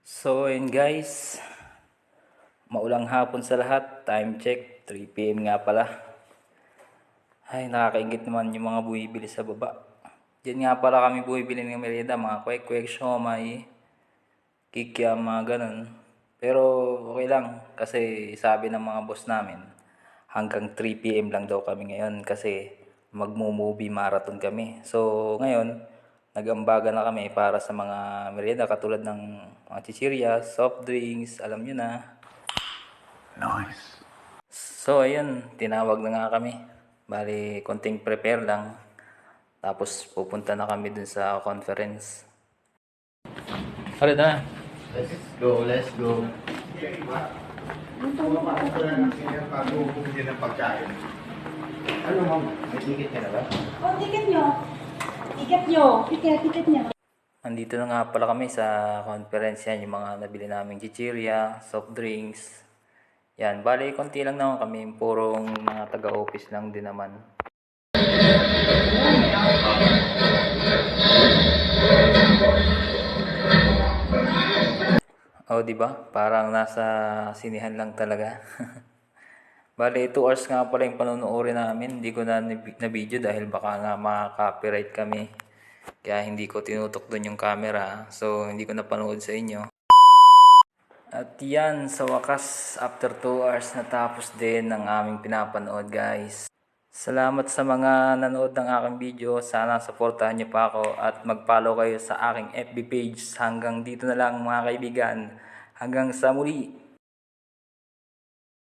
So ayun guys, maulang hapon sa lahat, time check, 3 PM nga pala. Ay nakakaingit naman yung mga buwibili sa baba. Diyan nga pala kami buwibili ng merienda, mga kwek-kwek, siomay, kikiam, mga ganun. Pero okay lang kasi sabi ng mga boss namin, hanggang 3 PM lang daw kami ngayon kasi magmo-movie marathon kami. So ngayon, nag-ambaga na kami para sa mga merienda katulad ng mga chichirya, soft drinks, alam nyo na. Nice. So ayun, tinawag na nga kami. Bali, konting prepare lang. Tapos pupunta na kami dun sa conference. Alright na. Let's go, let's go. Bago bumili ng pagkain. Ano ma'am? May ticket ka na ba? Oh, ticket nyo. Ticket nyo. Nandito na nga pala kami sa conference yan, yung mga nabili naming chichirya, soft drinks. Yan, bali konti lang naman kami, purong mga taga-office lang din naman. Oh, di ba? Parang nasa sinihan lang talaga. Bali, 2 hours nga pala yung panonoodin namin. Hindi ko na video dahil baka nga maka-copyright kami. Kaya hindi ko tinutok doon yung camera. So, hindi ko napanood sa inyo. At yan, sa wakas, after 2 hours natapos din ang aming pinapanood guys. Salamat sa mga nanood ng aking video. Sana supportahan niyo pa ako at mag-follow kayo sa aking FB page. Hanggang dito na lang mga kaibigan. Hanggang sa muli.